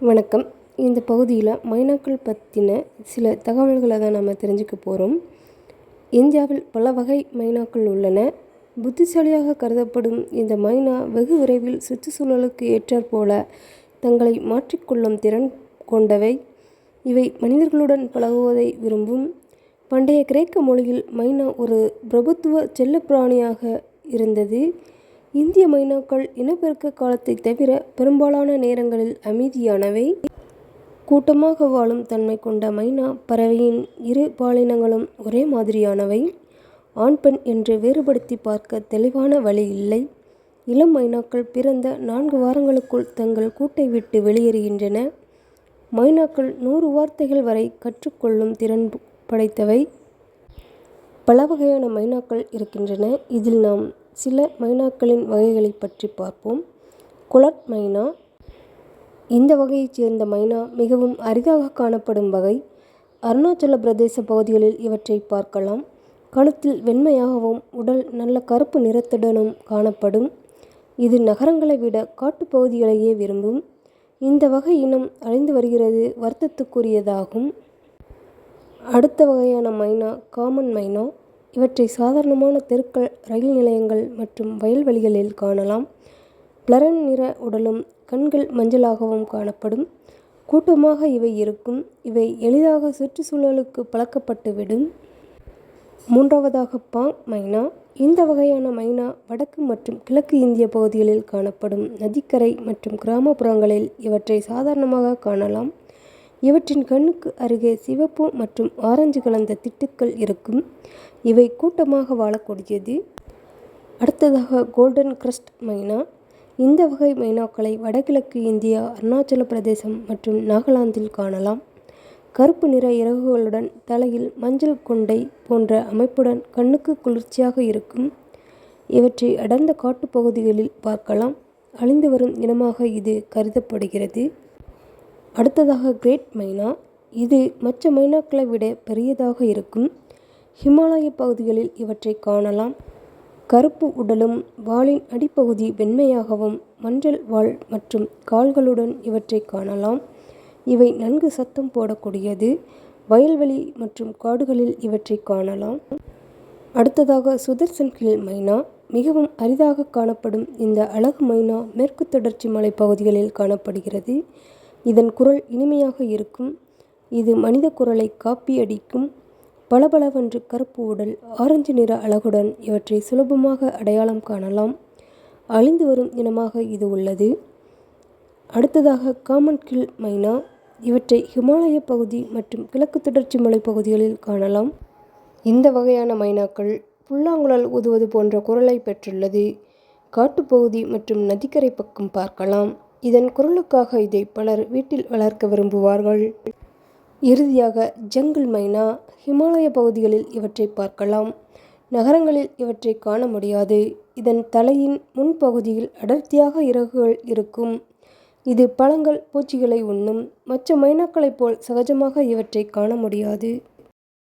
வணக்கம். இந்த பகுதியில் மைனாக்கள் பற்றின சில தகவல்களை தான் நம்ம தெரிஞ்சுக்க போகிறோம். இந்தியாவில் பல வகை மைனாக்கள் உள்ளன. புத்திசாலியாக கருதப்படும் இந்த மைனா வெகு விரைவில் சுற்றுச்சூழலுக்கு ஏற்றாற்போல தங்களை மாற்றிக்கொள்ளும் திறன் கொண்டவை. இவை மனிதர்களுடன் பழகுவதை விரும்பும். பண்டைய கிரேக்க மொழியில் மைனா ஒரு பிரபுத்துவ செல்லப்பிராணியாக இருந்தது. இந்திய மைனாக்கள் இனப்பெருக்க காலத்தை தவிர பெரும்பாலான நேரங்களில் அமைதியானவை. கூட்டமாக வாழும் தன்மை கொண்ட மைனா பறவையின் இரு பாலினங்களும் ஒரே மாதிரியானவை. ஆண் பெண் என்று வேறுபடுத்தி பார்க்க தெளிவான வழி இல்லை. இளம் மைனாக்கள் பிறந்த 4 வாரங்களுக்குள் தங்கள் கூட்டை விட்டு வெளியேறுகின்றன. மைனாக்கள் 100 வார்த்தைகள் வரை கற்றுக்கொள்ளும் திறன் படைத்தவை. பல வகையான மைனாக்கள் இருக்கின்றன. இதில் நாம் சில மைனாக்களின் வகைகளை பற்றி பார்ப்போம். குலட் மைனா. இந்த வகையைச் சேர்ந்த மைனா மிகவும் அரிதாக காணப்படும் வகை. அருணாச்சல பிரதேச பகுதிகளில் இவற்றை பார்க்கலாம். கழுத்தில் வெண்மையாகவும் உடல் நல்ல கருப்பு நிறத்துடனும் காணப்படும். இது நகரங்களை விட காட்டுப்பகுதிகளையே விரும்பும். இந்த வகை இனம் அழிந்து வருகிறது வருத்தத்துக்குரியதாகும். அடுத்த வகையான மைனா காமன் மைனா. இவற்றை சாதாரணமான தெருக்கள், ரயில் நிலையங்கள் மற்றும் வயல்வெளிகளில் காணலாம். பிளரன் நிற உடலும் கண்கள் மஞ்சளாகவும் காணப்படும். கூட்டமாக இவை இருக்கும். இவை எளிதாக சுற்றுச்சூழலுக்கு பழக்கப்பட்டுவிடும். மூன்றாவதாக பாங் மைனா. இந்த வகையான மைனா வடக்கு மற்றும் கிழக்கு இந்திய பகுதிகளில் காணப்படும். நதிக்கரை மற்றும் கிராமப்புறங்களில் இவற்றை சாதாரணமாக காணலாம். இவற்றின் கண்ணுக்கு அருகே சிவப்பு மற்றும் ஆரஞ்சு கலந்த திட்டுக்கள் இருக்கும். இவை கூட்டமாக வாழக்கூடியது. அடுத்ததாக கோல்டன் கிரஸ்ட் மைனா. இந்த வகை மைனாக்களை வடகிழக்கு இந்தியா, அருணாச்சல பிரதேசம் மற்றும் நாகாலாந்தில் காணலாம். கருப்பு நிற இறகுகளுடன் தலையில் மஞ்சள் கொண்டை போன்ற அமைப்புடன் கண்ணுக்கு குளிர்ச்சியாக இருக்கும். இவற்றை அடர்ந்த காட்டுப்பகுதிகளில் பார்க்கலாம். அழிந்து வரும் இனமாக இது கருதப்படுகிறது. அடுத்ததாக கிரேட் மைனா. இது மற்ற மைனாக்களை விட பெரியதாக இருக்கும். ஹிமாலய பகுதிகளில் இவற்றை காணலாம். கருப்பு உடலும் வாலின் அடிப்பகுதி வெண்மையாகவும் மஞ்சள் வால் மற்றும் கால்களுடன் இவற்றை காணலாம். இவை நன்கு சத்தம் போடக்கூடியது. வயல்வெளி மற்றும் காடுகளில் இவற்றை காணலாம். அடுத்ததாக சுதர்சன் ஹில் மைனா. மிகவும் அரிதாக காணப்படும் இந்த அழகு மைனா மேற்கு தொடர்ச்சி மலைப்பகுதிகளில் காணப்படுகிறது. இதன் குரல் இனிமையாக இருக்கும். இது மனித குரலை காப்பி அடிக்கும். பளபளவென்று கருப்பு உடல், ஆரஞ்சு நிற அழகுடன் இவற்றை சுலபமாக அடையாளம் காணலாம். அழிந்து வரும் இனமாக இது உள்ளது. அடுத்ததாக காமன் கில் மைனா. இவற்றை ஹிமாலய பகுதி மற்றும் கிழக்கு தொடர்ச்சி மலைப்பகுதிகளில் காணலாம். இந்த வகையான மைனாக்கள் புல்லாங்குழல் ஊதுவது போன்ற குரலை பெற்றுள்ளது. காட்டுப்பகுதி மற்றும் நதிக்கரை பக்கம் பார்க்கலாம். இதன் குரலுக்காக இதை பலர் வீட்டில் வளர்க்க விரும்புவார்கள். இறுதியாக ஜங்கிள் மைனா. ஹிமாலய பகுதிகளில் இவற்றை பார்க்கலாம். நகரங்களில் இவற்றை காண முடியாது. இதன் தலையின் முன்பகுதியில் அடர்த்தியாக இறகுகள் இருக்கும். இது பழங்கள், பூச்சிகளை உண்ணும். மற்ற மைனாக்களைப் போல் சகஜமாக இவற்றை காண முடியாது.